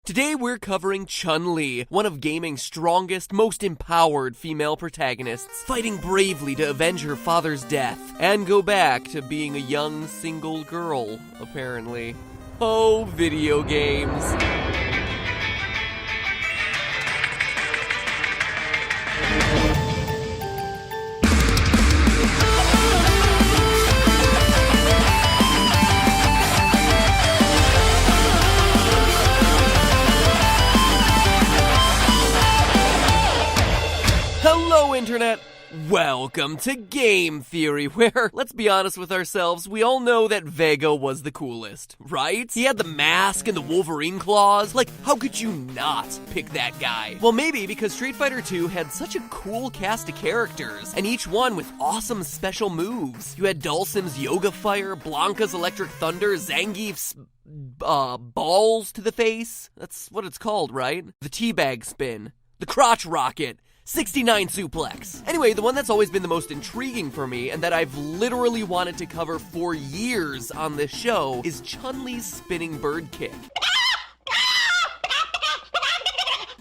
Today we're covering Chun-Li, one of gaming's strongest, most empowered female protagonists, fighting bravely to avenge her father's death, and go back to being a young, single girl, apparently. Oh, video games. Hello, Internet! Welcome to Game Theory, where, let's be honest with ourselves, we all know that Vega was the coolest, right? He had the mask and the Wolverine claws. Like, how could you not pick that guy? Well, maybe because Street Fighter 2 had such a cool cast of characters, and each one with awesome special moves. You had Dhalsim's Yoga Fire, Blanca's Electric Thunder, Zangief's balls to the face. That's what it's called, right? The teabag spin, the crotch rocket, 69 suplex. Anyway, the one that's always been the most intriguing for me and that I've literally wanted to cover for years on this show is Chun-Li's spinning bird kick.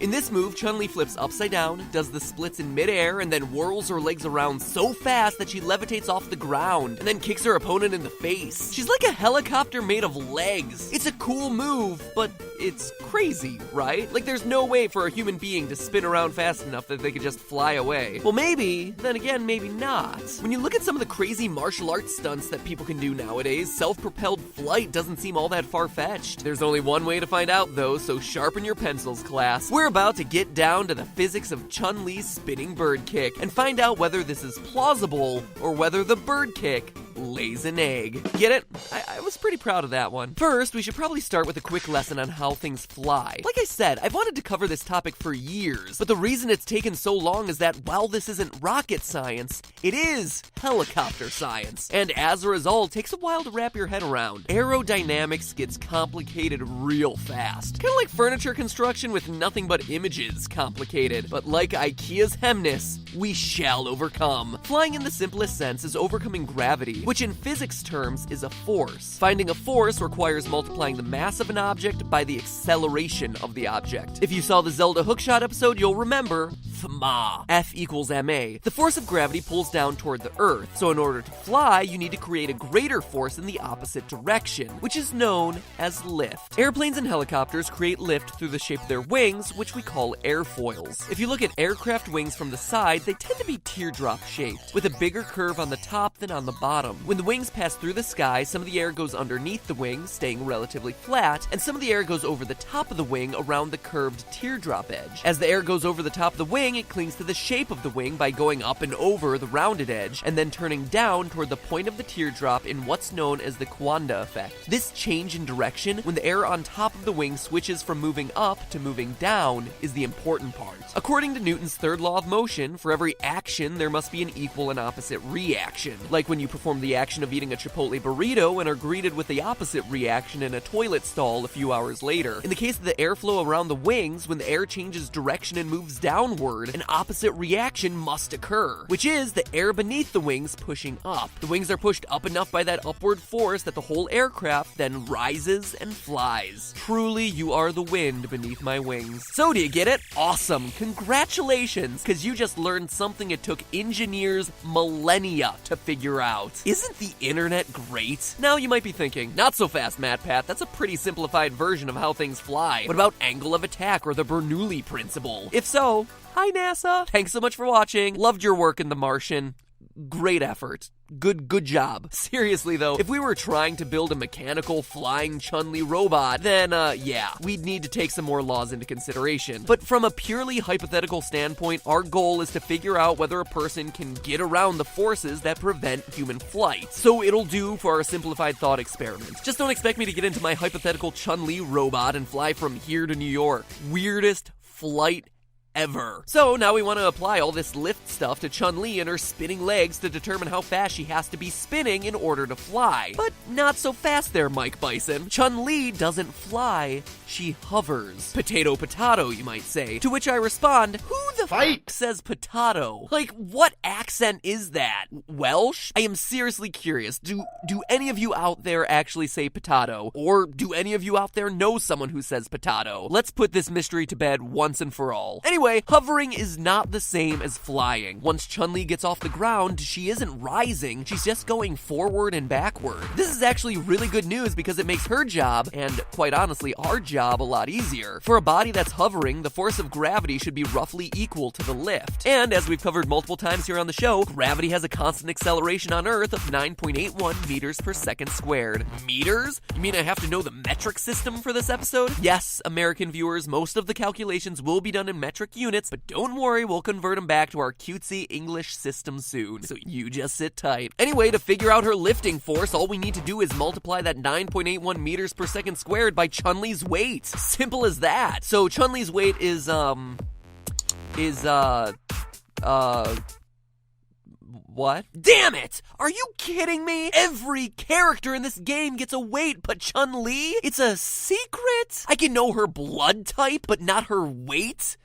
In this move, Chun-Li flips upside down, does the splits in midair, and then whirls her legs around so fast that she levitates off the ground, and then kicks her opponent in the face. She's like a helicopter made of legs. It's a cool move, but it's crazy, right? Like, there's no way for a human being to spin around fast enough that they could just fly away. Well, maybe, then again, maybe not. When you look at some of the crazy martial arts stunts that people can do nowadays, self-propelled flight doesn't seem all that far-fetched. There's only one way to find out, though, so sharpen your pencils, class. We're about to get down to the physics of Chun-Li's spinning bird kick and find out whether this is plausible or whether the bird kick lays an egg. Get it? I was pretty proud of that one. First, we should probably start with a quick lesson on how things fly. Like I said, I've wanted to cover this topic for years, but the reason it's taken so long is that while this isn't rocket science, it is helicopter science. And as a result, it takes a while to wrap your head around. Aerodynamics gets complicated real fast. Kind of like furniture construction with nothing but images complicated. But like IKEA's Hemnes, we shall overcome. Flying in the simplest sense is overcoming gravity, which in physics terms is a force. Finding a force requires multiplying the mass of an object by the acceleration of the object. If you saw the Zelda hookshot episode, you'll remember FMA. F equals ma. The force of gravity pulls down toward the Earth, so in order to fly, you need to create a greater force in the opposite direction, which is known as lift. Airplanes and helicopters create lift through the shape of their wings, which we call airfoils. If you look at aircraft wings from the side, they tend to be teardrop shaped, with a bigger curve on the top than on the bottom. When the wings pass through the sky, some of the air goes underneath the wing, staying relatively flat, and some of the air goes over the top of the wing around the curved teardrop edge. As the air goes over the top of the wing, it clings to the shape of the wing by going up and over the rounded edge, and then turning down toward the point of the teardrop in what's known as the Coanda effect. This change in direction, when the air on top of the wing switches from moving up to moving down, is the important part. According to Newton's third law of motion, for every action, there must be an equal and opposite reaction. Like when you perform the action of eating a Chipotle burrito and are greeted with the opposite reaction in a toilet stall a few hours later. In the case of the airflow around the wings, when the air changes direction and moves downward, an opposite reaction must occur, which is the air beneath the wings pushing up. The wings are pushed up enough by that upward force that the whole aircraft then rises and flies. Truly, you are the wind beneath my wings. So do you get it? Awesome. Congratulations, because you just learned something it took engineers millennia to figure out. Isn't the internet great? Now you might be thinking, not so fast, MatPat. That's a pretty simplified version of how things fly. What about angle of attack or the Bernoulli principle? If so, hi NASA. Thanks so much for watching. Loved your work in The Martian. Great effort. Good job. Seriously though, if we were trying to build a mechanical flying Chun-Li robot, then yeah, we'd need to take some more laws into consideration. But from a purely hypothetical standpoint, our goal is to figure out whether a person can get around the forces that prevent human flight. So it'll do for our simplified thought experiment. Just don't expect me to get into my hypothetical Chun-Li robot and fly from here to New York. Weirdest flight ever. So now we want to apply all this lift stuff to Chun-Li and her spinning legs to determine how fast she has to be spinning in order to fly. But not so fast there, Mike Bison. Chun-Li doesn't fly, she hovers. Potato, potato, you might say. To which I respond, who the f says potato? Like, what accent is that? Welsh? I am seriously curious. Do any of you out there actually say potato? Or do any of you out there know someone who says potato? Let's put this mystery to bed once and for all. Anyway, hovering is not the same as flying. Once Chun-Li gets off the ground, she isn't rising, she's just going forward and backward. This is actually really good news because it makes her job, and quite honestly, our job, a lot easier. For a body that's hovering, the force of gravity should be roughly equal to the lift. And as we've covered multiple times here on the show, gravity has a constant acceleration on Earth of 9.81 meters per second squared. Meters? You mean I have to know the metric system for this episode? Yes, American viewers, most of the calculations will be done in metric units, but don't worry, we'll convert them back to our cutesy English system soon, so you just sit tight. Anyway, to figure out her lifting force, all we need to do is multiply that 9.81 meters per second squared by Chun-Li's weight. Simple as that. So Chun-Li's weight is what? Damn it! Are you kidding me? Every character in this game gets a weight but Chun-Li? It's a secret? I can know her blood type, but not her weight?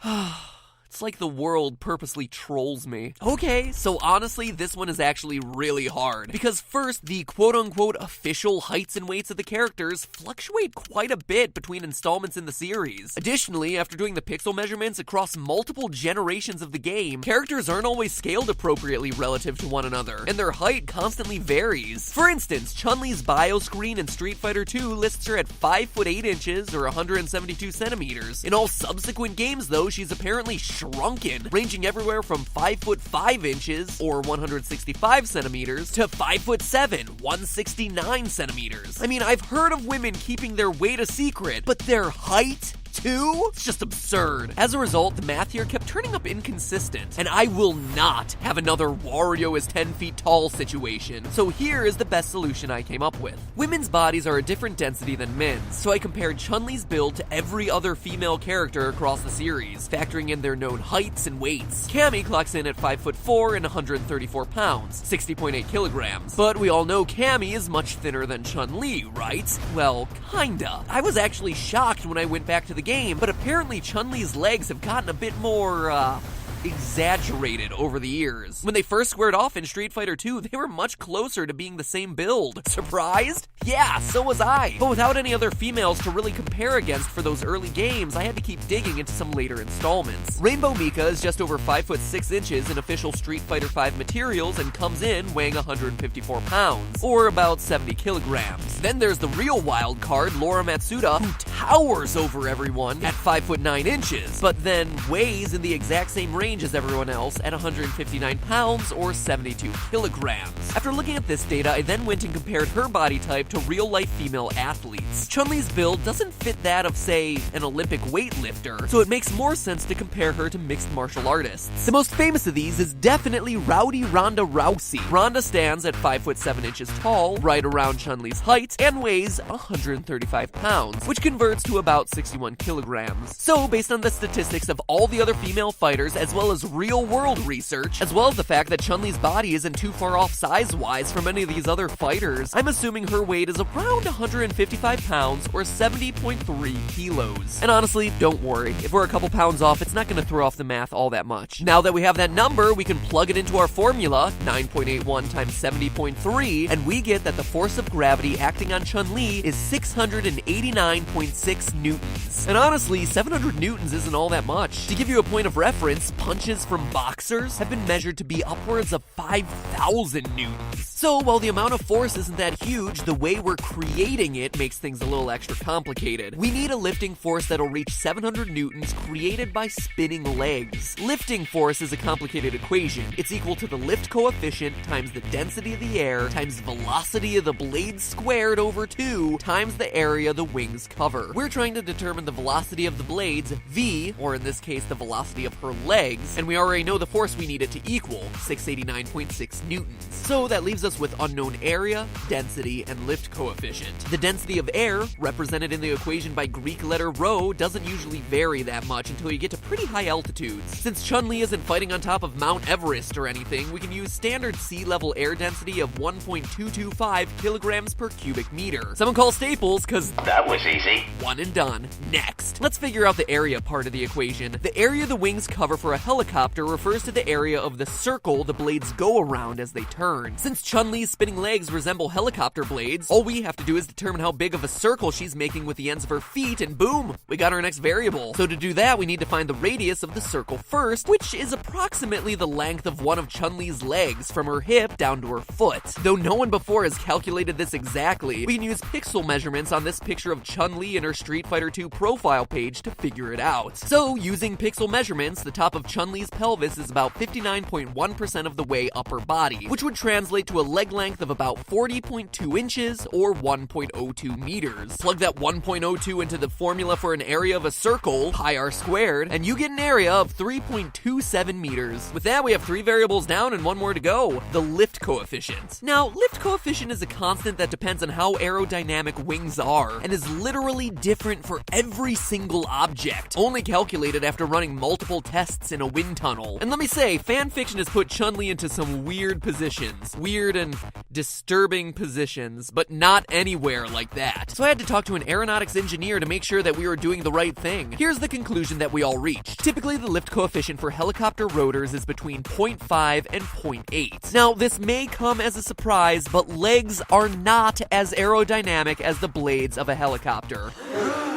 It's like the world purposely trolls me. Okay, so honestly, this one is actually really hard. Because first, the quote-unquote official heights and weights of the characters fluctuate quite a bit between installments in the series. Additionally, after doing the pixel measurements across multiple generations of the game, characters aren't always scaled appropriately relative to one another, and their height constantly varies. For instance, Chun-Li's bio screen in Street Fighter II lists her at 5 foot 8 inches or 172 centimeters. In all subsequent games, though, she's apparently shrunken, ranging everywhere from 5 foot 5 inches or 165 centimeters to 5 foot 7, 169 centimeters. I mean, I've heard of women keeping their weight a secret, but their height too? It's just absurd. As a result, the math here kept turning up inconsistent, and I will not have another Wario is 10 feet tall situation. So here is the best solution I came up with. Women's bodies are a different density than men's, so I compared Chun-Li's build to every other female character across the series, factoring in their known heights and weights. Cammy clocks in at 5 foot 4 and 134 pounds, 60.8 kilograms. But we all know Cammy is much thinner than Chun-Li, right? Well, kinda. I was actually shocked when I went back to the game, but apparently Chun-Li's legs have gotten a bit more, exaggerated over the years. When they first squared off in Street Fighter II, they were much closer to being the same build. Surprised? Yeah, so was I. But without any other females to really compare against for those early games, I had to keep digging into some later installments. Rainbow Mika is just over 5 foot 6 inches in official Street Fighter V materials and comes in weighing 154 pounds, or about 70 kilograms. Then there's the real wild card, Laura Matsuda, who towers over everyone at 5 foot 9 inches, but then weighs in the exact same range as everyone else at 159 pounds or 72 kilograms. After looking at this data, I then went and compared her body type to real-life female athletes. Chun-Li's build doesn't fit that of, say, an Olympic weightlifter, so it makes more sense to compare her to mixed martial artists. The most famous of these is definitely Rowdy Ronda Rousey. Ronda stands at 5 foot 7 inches tall, right around Chun-Li's height, and weighs 135 pounds, which converts to about 61 kilograms. So, based on the statistics of all the other female fighters, as well as real-world research, as well as the fact that Chun-Li's body isn't too far off size-wise from any of these other fighters, I'm assuming her weight is around 155 pounds or 70.3 kilos. And honestly, don't worry, if we're a couple pounds off, it's not going to throw off the math all that much. Now that we have that number, we can plug it into our formula, 9.81 times 70.3, and we get that the force of gravity acting on Chun-Li is 689.6 newtons. And honestly, 700 newtons isn't all that much. To give you a point of reference, punches from boxers have been measured to be upwards of 5,000 newtons. So while the amount of force isn't that huge, the way we're creating it makes things a little extra complicated. We need a lifting force that'll reach 700 newtons created by spinning legs. Lifting force is a complicated equation. It's equal to the lift coefficient times the density of the air times velocity of the blades squared over 2 times the area the wings cover. We're trying to determine the velocity of the blades, v, or in this case the velocity of her legs, and we already know the force we need it to equal, 689.6 newtons. So that leaves us us with unknown area, density, and lift coefficient. The density of air, represented in the equation by Greek letter rho, doesn't usually vary that much until you get to pretty high altitudes. Since Chun-Li isn't fighting on top of Mount Everest or anything, we can use standard sea level air density of 1.225 kilograms per cubic meter. Someone call Staples, cause that was easy. One and done. Next, let's figure out the area part of the equation. The area the wings cover for a helicopter refers to the area of the circle the blades go around as they turn. Since Chun-Li's spinning legs resemble helicopter blades, all we have to do is determine how big of a circle she's making with the ends of her feet, and boom, we got our next variable. So to do that, we need to find the radius of the circle first, which is approximately the length of one of Chun-Li's legs from her hip down to her foot. Though no one before has calculated this exactly, we can use pixel measurements on this picture of Chun-Li in her Street Fighter 2 profile page to figure it out. So, using pixel measurements, the top of Chun-Li's pelvis is about 59.1% of the way up her body, which would translate to a leg length of about 40.2 inches or 1.02 meters. Plug that 1.02 into the formula for an area of a circle, pi r squared, and you get an area of 3.27 meters. With that, we have 3 variables down and 1 more to go, the lift coefficient. Now, lift coefficient is a constant that depends on how aerodynamic wings are, and is literally different for every single object, only calculated after running multiple tests in a wind tunnel. And let me say, fanfiction has put Chun-Li into some weird positions. Weird and disturbing positions, but not anywhere like that. So I had to talk to an aeronautics engineer to make sure that we were doing the right thing. Here's the conclusion that we all reached. Typically, the lift coefficient for helicopter rotors is between 0.5 and 0.8. Now, this may come as a surprise, but legs are not as aerodynamic as the blades of a helicopter.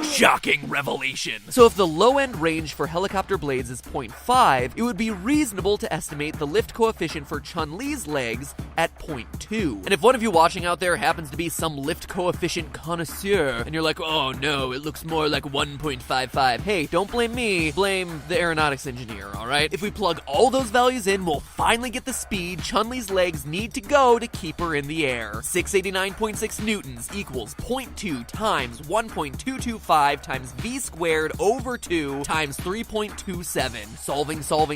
Shocking revelation. So if the low end range for helicopter blades is 0.5, it would be reasonable to estimate the lift coefficient for Chun-Li's legs at 0.2. And if one of you watching out there happens to be some lift coefficient connoisseur, and you're like, oh no, it looks more like 1.55, hey, don't blame me, blame the aeronautics engineer, alright? If we plug all those values in, we'll finally get the speed Chun-Li's legs need to go to keep her in the air. 689.6 newtons equals 0.2 times 1.225 times v squared over 2 times 3.27.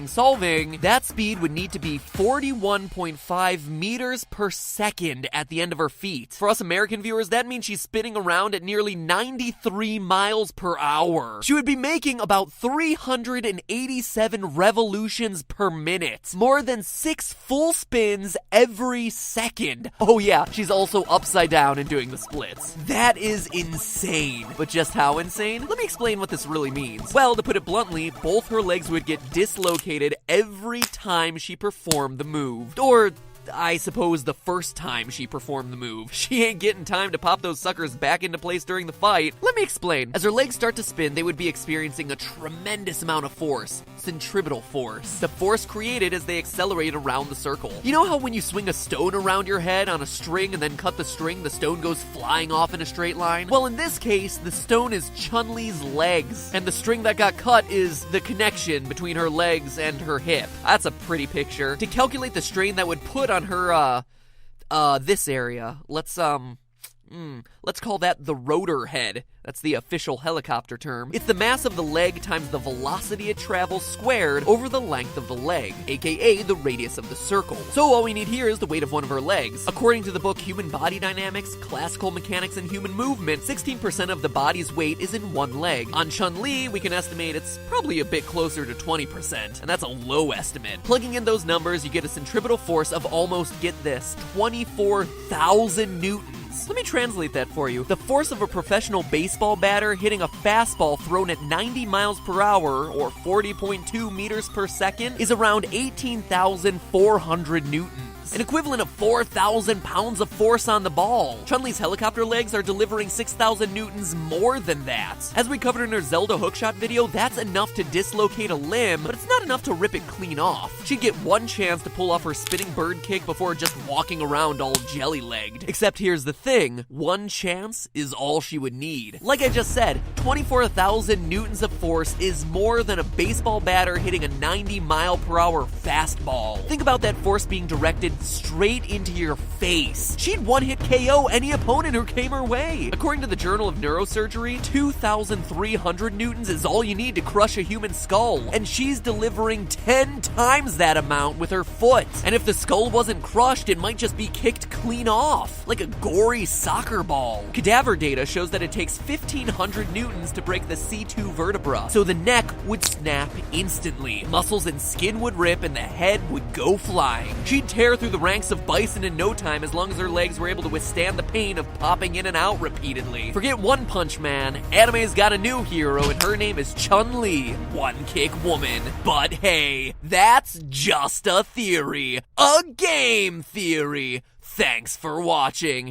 Solving. That speed would need to be 41.5 meters per second at the end of her feet. For us American viewers, that means she's spinning around at nearly 93 miles per hour. She would be making about 387 revolutions per minute. More than 6 full spins every second. Oh yeah, she's also upside down and doing the splits. That is insane. But just how insane? Let me explain what this really means. Well, to put it bluntly, both her legs would get dislocated every time she performed the move. Or I suppose the first time she performed the move. She ain't getting time to pop those suckers back into place during the fight. Let me explain. As her legs start to spin, they would be experiencing a tremendous amount of force. Centripetal force. The force created as they accelerate around the circle. You know how when you swing a stone around your head on a string and then cut the string, the stone goes flying off in a straight line? Well, in this case, the stone is Chun-Li's legs, and the string that got cut is the connection between her legs and her hip. That's a pretty picture. To calculate the strain that would put on her, this area, let's call that the rotor head. That's the official helicopter term. It's the mass of the leg times the velocity it travels squared over the length of the leg, aka the radius of the circle. So all we need here is the weight of one of her legs. According to the book Human Body Dynamics, Classical Mechanics, and Human Movement, 16% of the body's weight is in one leg. On Chun-Li, we can estimate it's probably a bit closer to 20%, and that's a low estimate. Plugging in those numbers, you get a centripetal force of almost, get this, 24,000 newtons. Let me translate that for you. The force of a professional baseball batter hitting a fastball thrown at 90 miles per hour, or 40.2 meters per second, is around 18,400 newtons. An equivalent of 4,000 pounds of force on the ball. Chun-Li's helicopter legs are delivering 6,000 newtons more than that. As we covered in her Zelda hookshot video, that's enough to dislocate a limb, but it's not enough to rip it clean off. She'd get one chance to pull off her spinning bird kick before just walking around all jelly-legged. Except here's the thing, one chance is all she would need. Like I just said, 24,000 newtons of force is more than a baseball batter hitting a 90 mile per hour fastball. Think about that force being directed straight into your face. She'd one-hit KO any opponent who came her way. According to the Journal of Neurosurgery, 2,300 newtons is all you need to crush a human skull, and she's delivering 10 times that amount with her foot. And if the skull wasn't crushed, it might just be kicked clean off, like a gory soccer ball. Cadaver data shows that it takes 1,500 newtons to break the C2 vertebra, so the neck would snap instantly. Muscles and skin would rip, and the head would go flying. She'd tear through the ranks of bison in no time as long as her legs were able to withstand the pain of popping in and out repeatedly. Forget One Punch Man, anime's got a new hero, and her name is Chun-Li, one-kick woman. But hey, that's just a theory. A game theory. Thanks for watching.